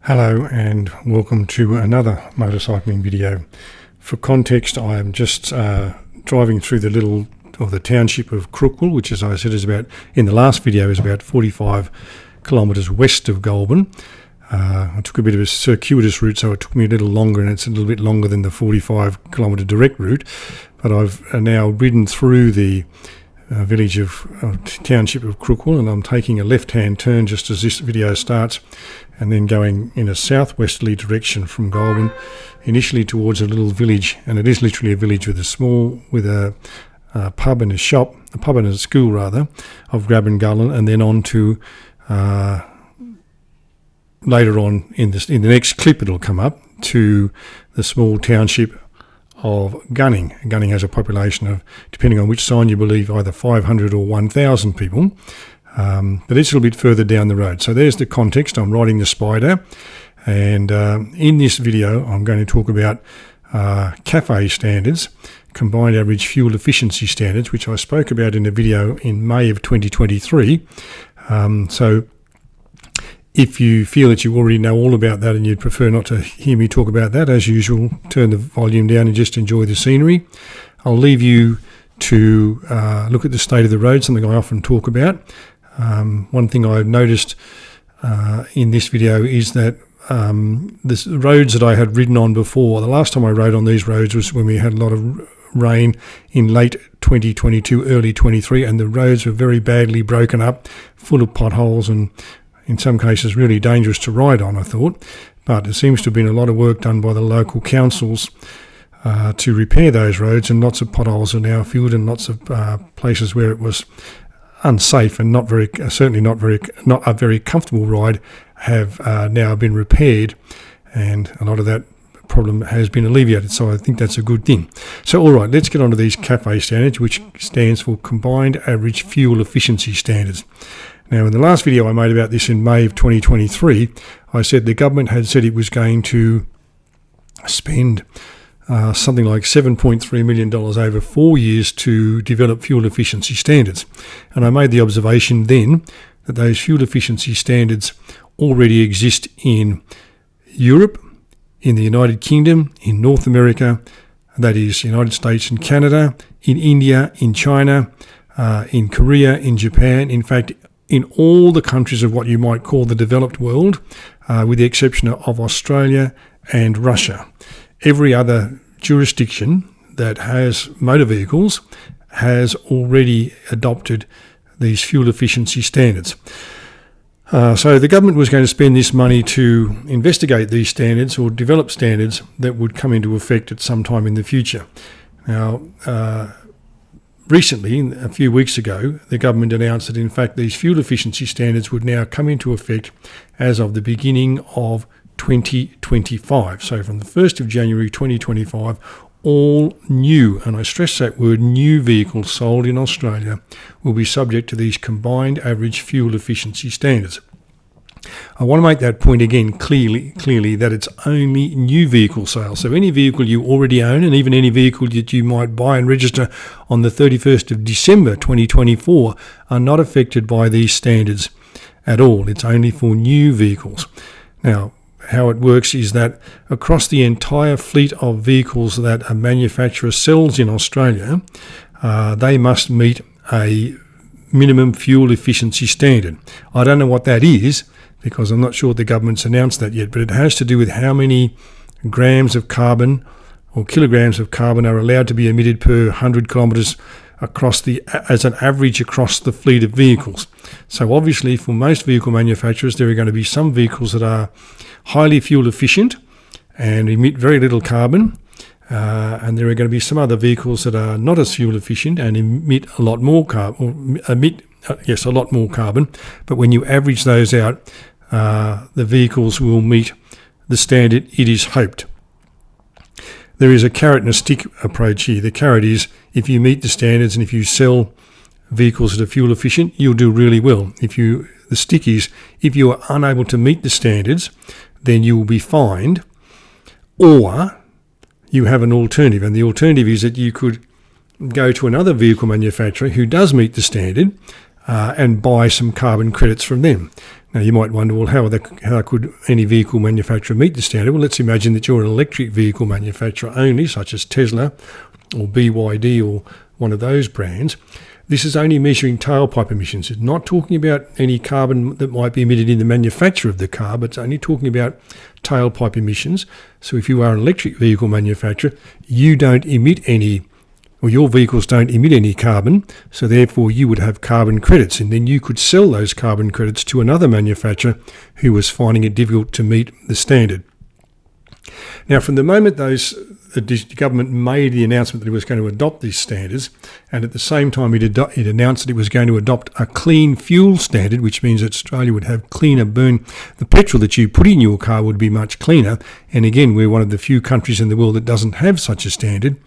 Hello and welcome to another motorcycling video. For context, I am just driving through the township of Crookwell, which, as I said, is about, in the last video, is about 45 kilometres west of Goulburn. I took a bit of a circuitous route, so it took me a little longer, and it's a little bit longer than the 45 kilometre direct route. But I've now ridden through the township of Crookwell, and I'm taking a left-hand turn just as this video starts, and then going in a southwesterly direction from Goulburn, initially towards a little village, and it is literally a village with a pub and a shop, a pub and a school rather, of Grabangullen, and then on to later on in the next clip it'll come up to the small township of Gunning. Gunning has a population of, depending on which sign you believe, either 500 or 1,000 people. But it's a little bit further down the road. So there's the context. I'm riding the Spider, and in this video I'm going to talk about CAFE standards, combined average fuel efficiency standards, which I spoke about in a video in May of 2023. So if you feel that you already know all about that and you'd prefer not to hear me talk about that, as usual, turn the volume down and just enjoy the scenery. I'll leave you to look at the state of the road, something I often talk about. One thing I've noticed in this video is that the roads that I had ridden on before, the last time I rode on these roads was when we had a lot of rain in late 2022, early 23, and the roads were very badly broken up, full of potholes, and in some cases really dangerous to ride on, I thought. But there seems to have been a lot of work done by the local councils to repair those roads, and lots of potholes are now filled, and lots of places where it was unsafe and not a very comfortable ride have now been repaired, and a lot of that problem has been alleviated. So I think that's a good thing. So all right, let's get on to these CAFE standards, which stands for Combined Average Fuel Efficiency Standards. Now, in the last video I made about this in May of 2023, I said the government had said it was going to spend something like $7.3 million over 4 years to develop fuel efficiency standards. And I made the observation then that those fuel efficiency standards already exist in Europe, in the United Kingdom, in North America, that is United States and Canada, in India, in China, in Korea, in Japan, in fact, in all the countries of what you might call the developed world, with the exception of Australia and Russia. Every other jurisdiction that has motor vehicles has already adopted these fuel efficiency standards. So the government was going to spend this money to investigate these standards or develop standards that would come into effect at some time in the future. Now, recently, a few weeks ago, the government announced that in fact these fuel efficiency standards would now come into effect as of the beginning of 2025. So from the 1st of January 2025, all new, and I stress that word, new vehicles sold in Australia will be subject to these combined average fuel efficiency standards. I want to make that point again clearly that it's only new vehicle sales. So any vehicle you already own, and even any vehicle that you might buy and register on the 31st of December 2024, are not affected by these standards at all. It's only for new vehicles. Now, how it works is that across the entire fleet of vehicles that a manufacturer sells in Australia, they must meet a minimum fuel efficiency standard. I don't know what that is, because I'm not sure the government's announced that yet, but it has to do with how many grams of carbon or kilograms of carbon are allowed to be emitted per 100 kilometres as an average across the fleet of vehicles. So obviously for most vehicle manufacturers, there are going to be some vehicles that are highly fuel efficient and emit very little carbon, and there are going to be some other vehicles that are not as fuel efficient and emit a lot more carbon, a lot more carbon. But when you average those out, the vehicles will meet the standard, it is hoped. There is a carrot and a stick approach here. The carrot is, if you meet the standards and if you sell vehicles that are fuel efficient, you'll do really well. The stick is, if you are unable to meet the standards, then you will be fined, or you have an alternative. And the alternative is that you could go to another vehicle manufacturer who does meet the standard, and buy some carbon credits from them. Now, you might wonder, well, how could any vehicle manufacturer meet the standard? Well, let's imagine that you're an electric vehicle manufacturer only, such as Tesla or BYD or one of those brands. This is only measuring tailpipe emissions. It's not talking about any carbon that might be emitted in the manufacture of the car, but it's only talking about tailpipe emissions. So if you are an electric vehicle manufacturer, you don't emit any, or your vehicles don't emit any carbon, so therefore you would have carbon credits, and then you could sell those carbon credits to another manufacturer who was finding it difficult to meet the standard. Now, from the moment the government made the announcement that it was going to adopt these standards, and at the same time it announced that it was going to adopt a clean fuel standard, which means that Australia would have cleaner burn. The petrol that you put in your car would be much cleaner. And again, we're one of the few countries in the world that doesn't have such a standard.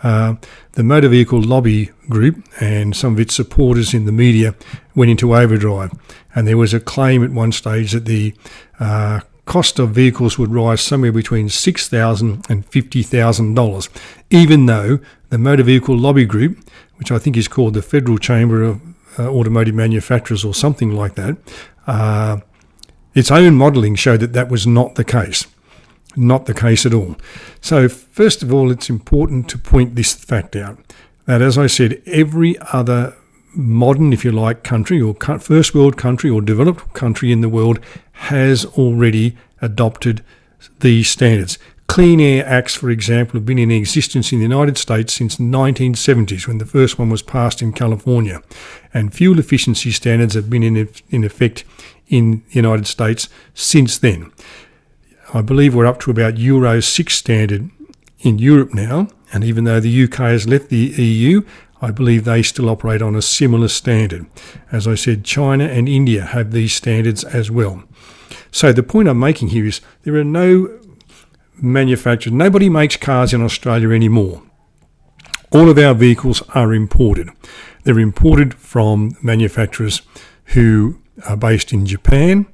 The Motor Vehicle Lobby Group and some of its supporters in the media went into overdrive. And there was a claim at one stage that the cost of vehicles would rise somewhere between $6,000 and $50,000, even though the Motor Vehicle Lobby Group, which I think is called the Federal Chamber of Automotive Manufacturers or something like that, its own modelling showed that that was not the case. Not the case at all. So first of all, it's important to point this fact out, that as I said, every other modern, if you like, country or first world country or developed country in the world has already adopted these standards. Clean Air Acts, for example, have been in existence in the United States since the 1970s, when the first one was passed in California. And fuel efficiency standards have been in effect in the United States since then. I believe we're up to about Euro 6 standard in Europe now, and even though the UK has left the EU, I believe they still operate on a similar standard. As I said, China and India have these standards as well. So the point I'm making here is there are no manufacturers, nobody makes cars in Australia anymore. All of our vehicles are imported. They're imported from manufacturers who are based in Japan,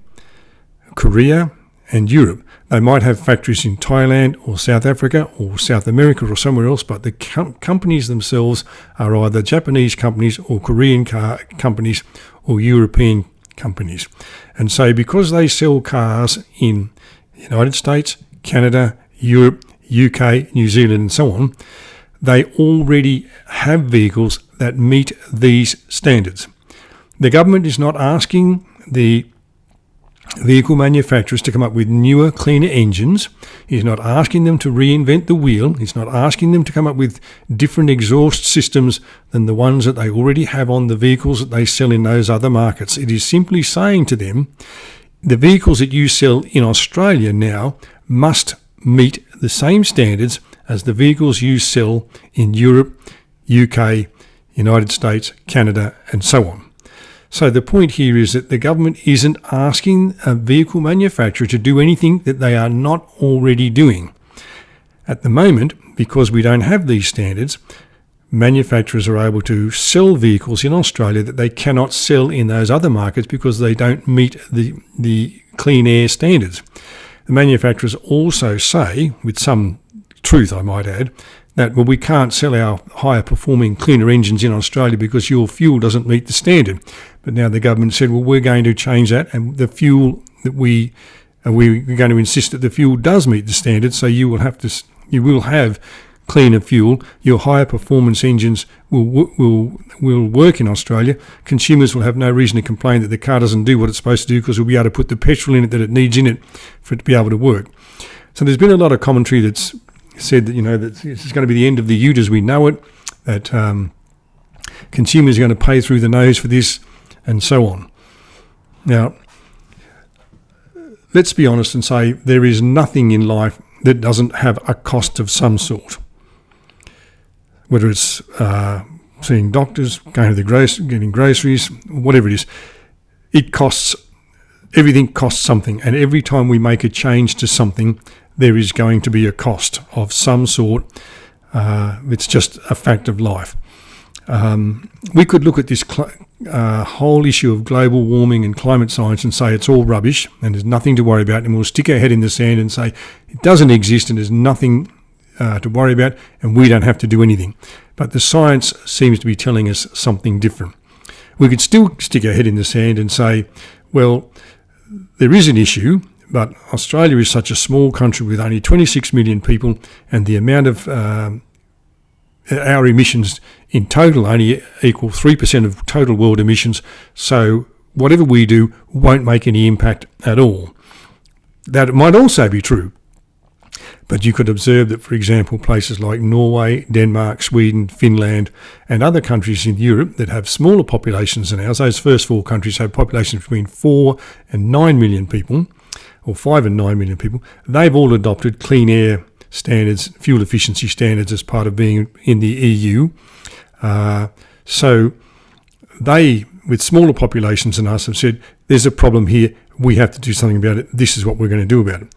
Korea, and Europe. They might have factories in Thailand or South Africa or South America or somewhere else, but the companies themselves are either Japanese companies or Korean companies or European companies. And so because they sell cars in the United States, Canada, Europe, UK, New Zealand and so on, they already have vehicles that meet these standards. The government is not asking the vehicle manufacturers to come up with newer, cleaner engines. He's not asking them to reinvent the wheel. He's not asking them to come up with different exhaust systems than the ones that they already have on the vehicles that they sell in those other markets. It is simply saying to them, the vehicles that you sell in Australia now must meet the same standards as the vehicles you sell in Europe, UK, United States, Canada, and so on. So the point here is that the government isn't asking a vehicle manufacturer to do anything that they are not already doing. At the moment, because we don't have these standards, manufacturers are able to sell vehicles in Australia that they cannot sell in those other markets because they don't meet the clean air standards. The manufacturers also say, with some truth I might add, that, well, we can't sell our higher performing, cleaner engines in Australia because your fuel doesn't meet the standard. But now the government said, well, we're going to change that, and the fuel that we're going to insist that the fuel does meet the standard, so you will have cleaner fuel. Your higher performance engines will work in Australia. Consumers will have no reason to complain that the car doesn't do what it's supposed to do because we'll be able to put the petrol in it that it needs in it for it to be able to work. So there's been a lot of commentary that's said that, that this is going to be the end of the ute as we know it, that consumers are going to pay through the nose for this, and so on. Now, let's be honest and say there is nothing in life that doesn't have a cost of some sort. Whether it's seeing doctors, going to the getting groceries, whatever it is, everything costs something, and every time we make a change to something, there is going to be a cost of some sort. It's just a fact of life. We could look at this whole issue of global warming and climate science and say it's all rubbish and there's nothing to worry about, and we'll stick our head in the sand and say it doesn't exist and there's nothing to worry about and we don't have to do anything. But the science seems to be telling us something different. we could still stick our head in the sand and say, well, there is an issue, but Australia is such a small country with only 26 million people, and the amount of our emissions in total only equal 3% of total world emissions, so whatever we do won't make any impact at all. That might also be true, but you could observe that, for example, places like Norway, Denmark, Sweden, Finland, and other countries in Europe that have smaller populations than ours, those first four countries have populations between 4 and 9 million people, or 5 and 9 million people, they've all adopted clean air standards, fuel efficiency standards as part of being in the EU. So they, with smaller populations than us, have said, there's a problem here, we have to do something about it, this is what we're going to do about it.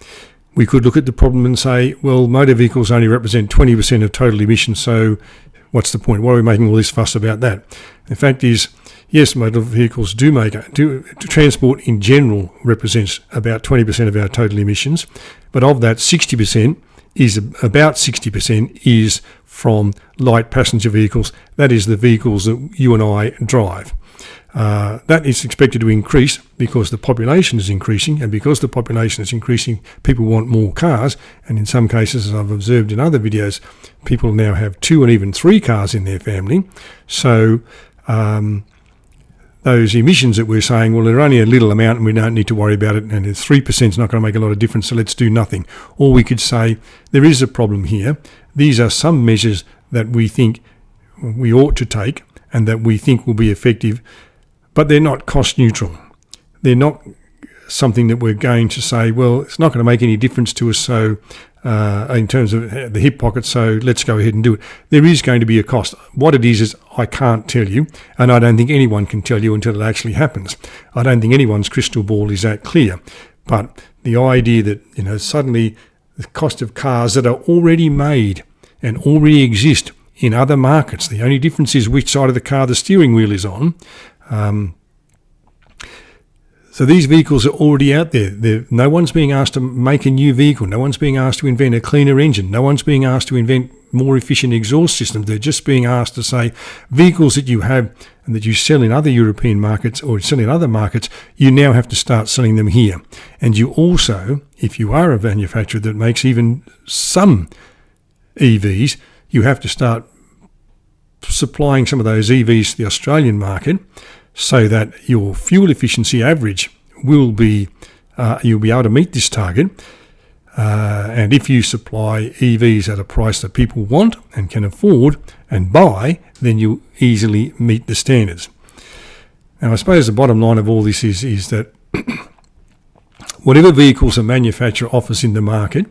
We could look at the problem and say, well, motor vehicles only represent 20% of total emissions, so what's the point? Why are we making all this fuss about that? The fact is, yes, motor vehicles transport in general represents about 20% of our total emissions, but of that, 60% is from light passenger vehicles. That is the vehicles that you and I drive. That is expected to increase because the population is increasing, and because the population is increasing, people want more cars, and in some cases, as I've observed in other videos, people now have 2 and even 3 cars in their family. So those emissions that we're saying, well, they're only a little amount and we don't need to worry about it, and 3% is not going to make a lot of difference, so let's do nothing. Or we could say, there is a problem here. These are some measures that we think we ought to take and that we think will be effective, but they're not cost neutral. They're not something that we're going to say, well, it's not going to make any difference to us, so in terms of the hip pocket, so let's go ahead and do it. There is going to be a cost. What it is I can't tell you, and I don't think anyone can tell you until it actually happens. I don't think anyone's crystal ball is that clear. But the idea that, suddenly the cost of cars that are already made and already exist in other markets, the only difference is which side of the car the steering wheel is on. So these vehicles are already out there. No one's being asked to make a new vehicle. No one's being asked to invent a cleaner engine. No one's being asked to invent more efficient exhaust systems. They're just being asked to say, vehicles that you have and that you sell in other European markets or sell in other markets, you now have to start selling them here. And you also, if you are a manufacturer that makes even some EVs, you have to start supplying some of those EVs to the Australian market, so that your fuel efficiency average will be, you'll be able to meet this target. And if you supply EVs at a price that people want and can afford and buy, then you'll easily meet the standards. Now, I suppose the bottom line of all this is that whatever vehicles a manufacturer offers in the market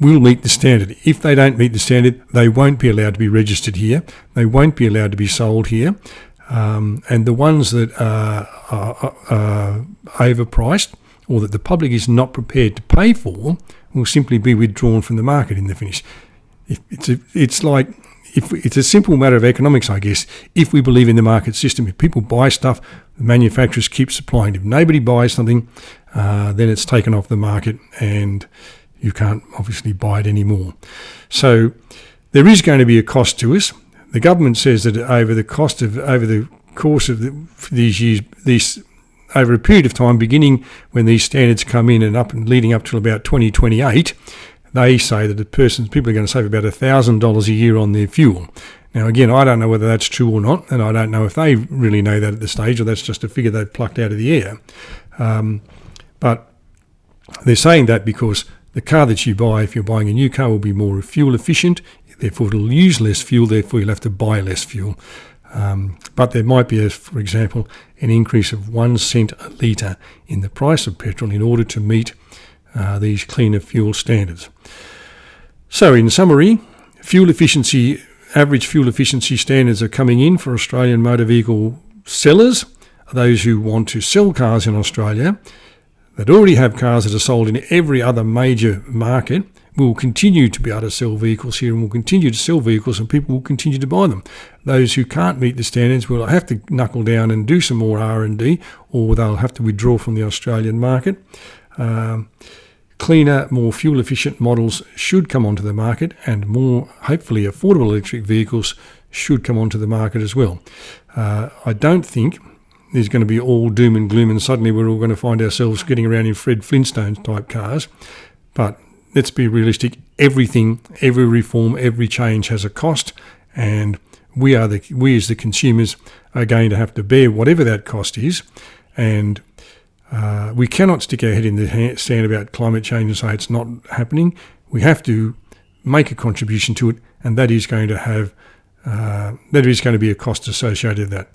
will meet the standard. If they don't meet the standard, they won't be allowed to be registered here. They won't be allowed to be sold here. And the ones that are overpriced or that the public is not prepared to pay for will simply be withdrawn from the market in the finish. It's a simple matter of economics, I guess. If we believe in the market system, if people buy stuff, the manufacturers keep supplying. If nobody buys something, then it's taken off the market and you can't obviously buy it anymore. So there is going to be a cost to us. The government says that over the course of these years, over a period of time, beginning when these standards come in and leading up to about 2028, they say that people are going to save about $1,000 a year on their fuel. Now, again, I don't know whether that's true or not, and I don't know if they really know that at this stage, or that's just a figure they've plucked out of the air. But they're saying that because the car that you buy, if you're buying a new car, will be more fuel efficient. Therefore, it'll use less fuel, therefore you'll have to buy less fuel. But there might be, for example, an increase of 1 cent a litre in the price of petrol in order to meet these cleaner fuel standards. So in summary, average fuel efficiency standards are coming in for Australian motor vehicle sellers, those who want to sell cars in Australia, that already have cars that are sold in every other major market. We will continue to be able to sell vehicles here, and we'll continue to sell vehicles and people will continue to buy them. Those who can't meet the standards will have to knuckle down and do some more R&D, or they'll have to withdraw from the Australian market. Cleaner, more fuel-efficient models should come onto the market, and more, hopefully, affordable electric vehicles should come onto the market as well. I don't think is going to be all doom and gloom and suddenly we're all going to find ourselves getting around in Fred Flintstone type cars. But let's be realistic. Everything, every reform, every change has a cost, and we as the consumers are going to have to bear whatever that cost is. And we cannot stick our head in the sand about climate change and say it's not happening. We have to make a contribution to it, and that is going to be a cost associated with that.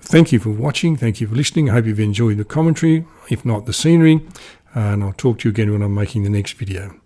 Thank you for watching. Thank you for listening. I hope you've enjoyed the commentary, if not the scenery. And I'll talk to you again when I'm making the next video.